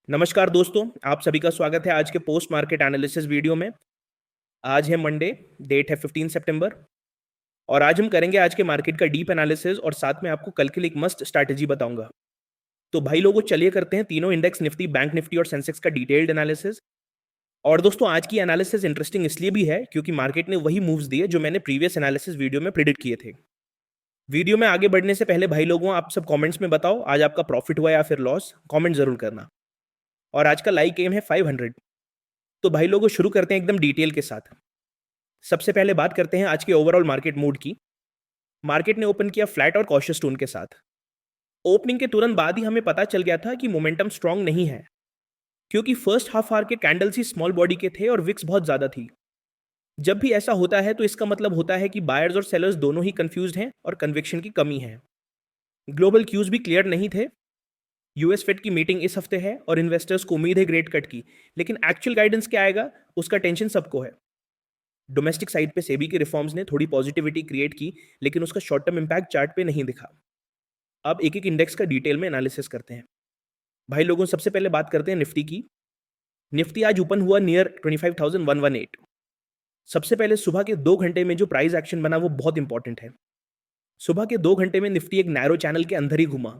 नमस्कार दोस्तों, आप सभी का स्वागत है आज के पोस्ट मार्केट एनालिसिस वीडियो में। आज है मंडे, डेट है 15 सितंबर और आज हम करेंगे आज के मार्केट का डीप एनालिसिस और साथ में आपको कल के लिए एक मस्त स्ट्रैटेजी बताऊंगा। तो भाई लोगों चलिए करते हैं तीनों इंडेक्स निफ्टी, बैंक निफ्टी और सेंसेक्स का डिटेल्ड एनालिसिस। और दोस्तों आज की एनालिसिस इंटरेस्टिंग इसलिए भी है क्योंकि मार्केट ने वही मूव्स दिए जो मैंने प्रीवियस एनालिसिस वीडियो में प्रिडिक्ट किए थे। वीडियो में आगे बढ़ने से पहले भाई लोगों आप सब कमेंट्स में बताओ आज आपका प्रॉफिट हुआ या फिर लॉस, कमेंट जरूर करना। और आज का लाइक एम है 500। तो भाई लोगों शुरू करते हैं एकदम डिटेल के साथ। सबसे पहले बात करते हैं आज के ओवरऑल मार्केट मूड की। मार्केट ने ओपन किया फ्लैट और कॉशियस टोन के साथ। ओपनिंग के तुरंत बाद ही हमें पता चल गया था कि मोमेंटम स्ट्रांग नहीं है, क्योंकि फर्स्ट हाफ आवर के कैंडल्स ही स्मॉल बॉडी के थे और विक्स बहुत ज्यादा थी। जब भी ऐसा होता है तो इसका मतलब होता है कि बायर्स और सेलर्स दोनों ही कंफ्यूज्ड हैं और कन्विक्शन की कमी है। ग्लोबल क्यूज भी क्लियर नहीं थे। यूएस फेड की मीटिंग इस हफ्ते है और इन्वेस्टर्स को उम्मीद है ग्रेट कट की, लेकिन एक्चुअल गाइडेंस क्या आएगा उसका टेंशन सबको है। डोमेस्टिक साइड पे सेबी के रिफॉर्म्स ने थोड़ी पॉजिटिविटी क्रिएट की, लेकिन उसका शॉर्ट टर्म इंपैक्ट चार्ट पे नहीं दिखा। अब एक एक इंडेक्स का डिटेल में एनालिसिस करते हैं। भाई लोगों सबसे पहले बात करते हैं निफ्टी की। निफ्टी आज ओपन हुआ नियर 25,118। सबसे पहले सुबह के 2 घंटे में जो प्राइस एक्शन बना वो बहुत इंपॉर्टेंट है। सुबह के 2 घंटे में निफ्टी एक नैरो चैनल के अंदर ही घुमा।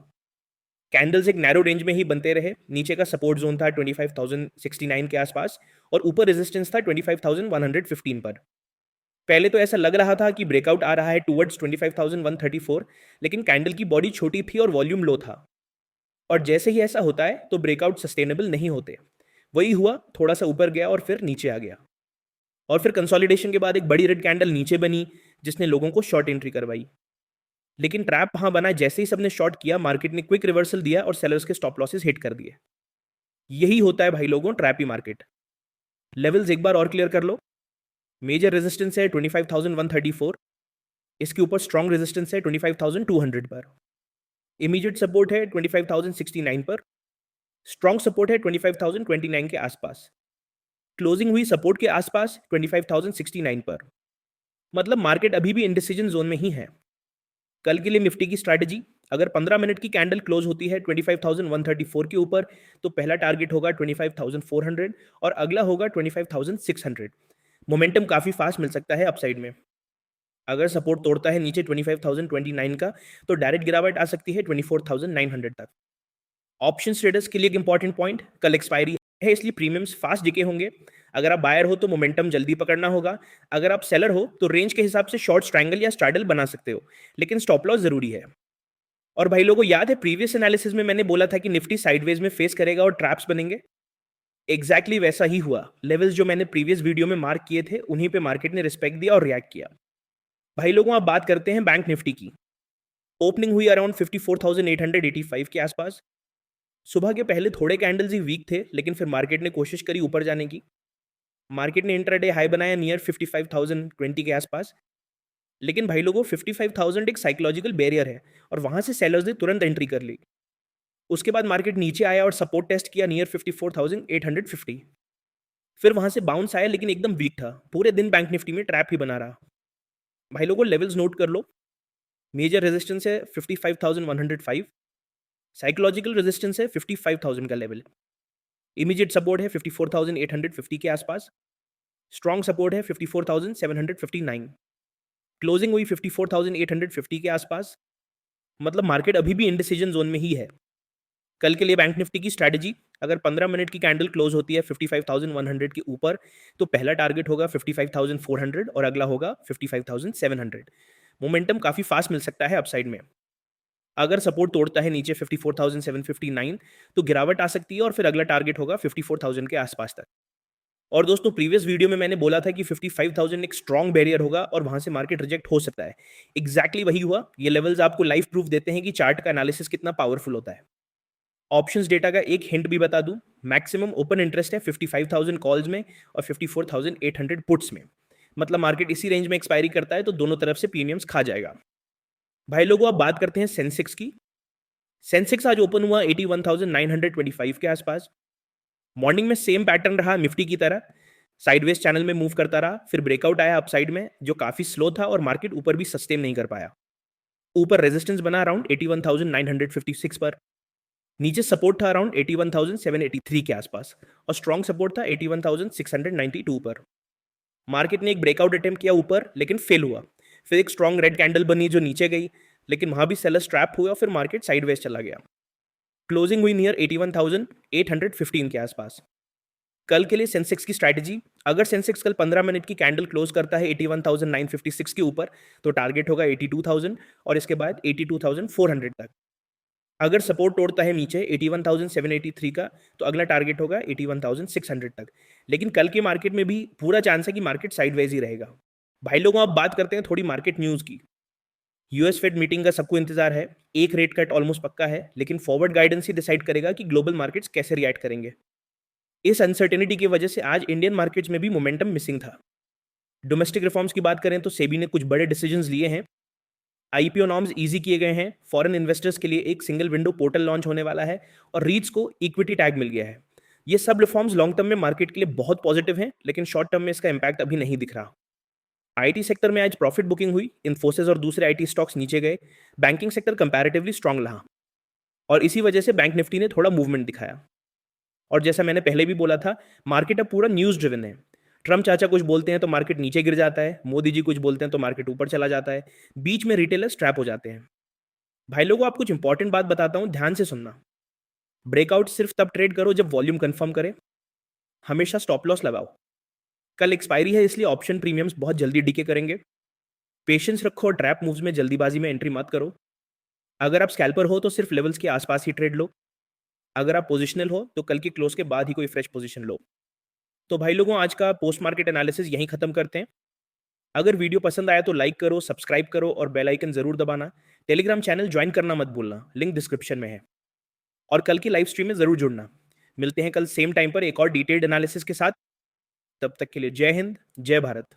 कैंडल्स एक नैरो रेंज में ही बनते रहे। नीचे का सपोर्ट जोन था 25,069 के आसपास और ऊपर रेजिस्टेंस था 25,115 पर। पहले तो ऐसा लग रहा था कि ब्रेकआउट आ रहा है टुवर्ड्स 25,134, लेकिन कैंडल की बॉडी छोटी थी और वॉल्यूम लो था। और जैसे ही ऐसा होता है तो ब्रेकआउट सस्टेनेबल नहीं होते। वही हुआ, थोड़ा सा ऊपर गया और फिर नीचे आ गया। और फिर कंसोलिडेशन के बाद एक बड़ी रेड कैंडल नीचे बनी जिसने लोगों को शॉर्ट एंट्री करवाई। लेकिन ट्रैप वहां बना, जैसे ही सबने शॉर्ट किया मार्केट ने क्विक रिवर्सल दिया और सेलर्स के स्टॉप लॉसेस हिट कर दिए। यही होता है भाई लोगों ट्रैपी मार्केट। लेवल्स एक बार और क्लियर कर लो। मेजर रेजिस्टेंस है 25,134। इसके ऊपर स्ट्रॉन्ग रेजिस्टेंस है 25,200 पर। इमीडिएट सपोर्ट है 25,069 पर। स्ट्रॉन्ग सपोर्ट है 25,029 के आसपास। क्लोजिंग हुई सपोर्ट के आसपास 25,069 पर। मतलब मार्केट अभी भी इंडिसीजन जोन में ही है। कल के लिए निफ्टी की स्ट्रैटेजी, अगर 15 मिनट की कैंडल क्लोज होती है 25,134 के ऊपर तो पहला टारगेट होगा 25,400 और अगला होगा 25,600। मोमेंटम काफी फास्ट मिल सकता है अपसाइड में। अगर सपोर्ट तोड़ता है नीचे 25,029 का तो डायरेक्ट गिरावट आ सकती है 24,900 तक। ऑप्शन ट्रेडर्स के लिए एक इंपॉर्टेंट पॉइंट, कल एक्सपायरी है इसलिए प्रीमियम्स फास्ट डिके होंगे। अगर आप बायर हो तो मोमेंटम जल्दी पकड़ना होगा। अगर आप सेलर हो तो रेंज के हिसाब से शॉर्ट स्ट्रैंगल या स्ट्रैडल बना सकते हो, लेकिन स्टॉप लॉस जरूरी है। और भाई लोगों याद है प्रीवियस एनालिसिस में मैंने बोला था कि निफ्टी साइडवेज में फेस करेगा और ट्रैप्स बनेंगे। एग्जैक्टली वैसा ही हुआ। लेवल्स जो मैंने प्रीवियस वीडियो में मार्क किए थे उन्हीं पे मार्केट ने रिस्पेक्ट दिया और रिएक्ट किया। भाई लोगों अब बात करते हैं बैंक निफ्टी की। ओपनिंग हुई अराउंड 54,885 के आसपास। सुबह के पहले थोड़े कैंडल्स ही वीक थे, लेकिन फिर मार्केट ने कोशिश करी ऊपर जाने की। मार्केट ने इंट्राडे हाई बनाया नियर 55,020 के आसपास। लेकिन भाई लोगों 55,000 एक साइकोलॉजिकल बैरियर है और वहां से सेलर्स ने तुरंत एंट्री कर ली। उसके बाद मार्केट नीचे आया और सपोर्ट टेस्ट किया नियर 54,850। फिर वहां से बाउंस आया लेकिन एकदम वीक था। पूरे दिन बैंक निफ्टी में ट्रैप ही बना रहा। भाई लोगों लेवल्स नोट कर लो। मेजर रेजिस्टेंस है 55,105। साइकोलॉजिकल रेजिस्टेंस है 55,000 का लेवल। इमीडिएट सपोर्ट है 54,850 के आसपास। स्ट्रॉन्ग सपोर्ट है 54,759। क्लोजिंग हुई 54,850 के आसपास। मतलब मार्केट अभी भी इंडिसीजन जोन में ही है। कल के लिए बैंक निफ्टी की स्ट्रैटेजी, अगर 15 मिनट की कैंडल क्लोज होती है 55,100 के ऊपर तो पहला टारगेट होगा 55,400 और अगला होगा 55,700। मोमेंटम काफी फास्ट मिल सकता है अपसाइड में। अगर सपोर्ट तोड़ता है नीचे 54,759 तो गिरावट आ सकती है और फिर अगला टारगेट होगा 54,000 के आसपास तक। और दोस्तों प्रीवियस वीडियो में मैंने बोला था कि 55,000 एक स्ट्रॉन्ग बैरियर होगा और वहां से मार्केट रिजेक्ट हो सकता है। एग्जैक्टली वही हुआ। ये लेवल्स आपको लाइव प्रूफ देते हैं कि चार्ट का एनालिसिस कितना पावरफुल होता है। ऑप्शंस डेटा का एक हिंट भी बता दूं, मैक्सिमम ओपन इंटरेस्ट है 55,000 कॉल्स में और 54,800 पुट्स में। मतलब मार्केट इसी रेंज में एक्सपायरी करता है तो दोनों तरफ से प्रीमियम्स खा जाएगा। भाई लोगों अब बात करते हैं सेंसेक्स की। सेंसेक्स आज ओपन हुआ 81,925 के आसपास। मॉर्निंग में सेम पैटर्न रहा निफ्टी की तरह, साइडवेज चैनल में मूव करता रहा। फिर ब्रेकआउट आया अपसाइड में जो काफी स्लो था और मार्केट ऊपर भी सस्टेन नहीं कर पाया। ऊपर रेजिस्टेंस बना अराउंड 81,956 पर। नीचे सपोर्ट था अराउंड 81,783 के आसपास और स्ट्रॉन्ग सपोर्ट था 81,692 पर। मार्केट ने एक ब्रेकआउट अटेम्प्ट किया ऊपर लेकिन फेल हुआ। फिर एक स्ट्रॉन्ग रेड कैंडल बनी जो नीचे गई, लेकिन वहां भी सेलर्स ट्रैप हुए और फिर मार्केट साइडवेज चला गया। क्लोजिंग हुई नियर 81,815 के आसपास। कल के लिए सेंसेक्स की स्ट्रैटेजी, अगर सेंसेक्स कल 15 मिनट की कैंडल क्लोज करता है 81,956 के ऊपर तो टारगेट होगा 82,000 और इसके बाद 82,400 तक। अगर सपोर्ट तोड़ता है नीचे 81,783 का तो अगला टारगेट होगा 81,600 तक। लेकिन कल के मार्केट में भी पूरा चांस है कि मार्केट साइडवेज ही रहेगा। भाई लोगों, अब बात करते हैं थोड़ी मार्केट न्यूज़ की। यूएस फेड मीटिंग का सबको इंतजार है। एक रेट कट ऑलमोस्ट पक्का है, लेकिन फॉरवर्ड गाइडेंस ही डिसाइड करेगा कि ग्लोबल मार्केट्स कैसे रिएक्ट करेंगे। इस अनसर्टेनिटी की वजह से आज इंडियन मार्केट्स में भी मोमेंटम मिसिंग था। डोमेस्टिक रिफॉर्म्स की बात करें तो सेबी ने कुछ बड़े डिसीजंस लिए हैं। आईपीओ नॉर्म्स इजी किए गए हैं। फॉरेन इन्वेस्टर्स के लिए एक सिंगल विंडो पोर्टल लॉन्च होने वाला है और रीट्स को इक्विटी टैग मिल गया है। ये सब रिफॉर्म्स लॉन्ग टर्म में मार्केट के लिए बहुत पॉजिटिव हैं, लेकिन शॉर्ट टर्म में इसका इंपैक्ट अभी नहीं दिख रहा। आईटी सेक्टर में आज प्रॉफिट बुकिंग हुई। इन्फोसिस और दूसरे आईटी स्टॉक्स नीचे गए। बैंकिंग सेक्टर कंपैरेटिवली स्ट्रांग रहा और इसी वजह से बैंक निफ्टी ने थोड़ा मूवमेंट दिखाया। और जैसा मैंने पहले भी बोला था, मार्केट अब पूरा न्यूज़ ड्रिवन है। ट्रम्प चाचा कुछ बोलते हैं तो मार्केट नीचे गिर जाता है, मोदी जी कुछ बोलते हैं तो मार्केट ऊपर चला जाता है, बीच में रिटेलर्स ट्रैप हो जाते हैं। भाई लोगों, आप कुछ इंपॉर्टेंट बात बताता हूं, ध्यान से सुनना। ब्रेकआउट सिर्फ तब ट्रेड करो जब वॉल्यूम कंफर्म करे। हमेशा स्टॉप लॉस लगाओ। कल एक्सपायरी है इसलिए ऑप्शन प्रीमियम्स बहुत जल्दी डीके करेंगे। पेशेंस रखो और ट्रैप मूव्स में जल्दीबाजी में एंट्री मत करो। अगर आप स्कैल्पर हो तो सिर्फ लेवल्स के आसपास ही ट्रेड लो। अगर आप पोजिशनल हो तो कल की क्लोज के बाद ही कोई फ्रेश पोजीशन लो। तो भाई लोगों, आज का पोस्ट मार्केट एनालिसिस यहीं खत्म करते हैं। अगर वीडियो पसंद आया तो लाइक करो, सब्सक्राइब करो और बेल आइकन जरूर दबाना। टेलीग्राम चैनल ज्वाइन करना मत भूलना, लिंक डिस्क्रिप्शन में है। और कल की लाइव स्ट्रीम में जरूर जुड़ना। मिलते हैं कल सेम टाइम पर एक और डिटेल्ड एनालिसिस के साथ। तब तक के लिए जय हिंद, जय भारत।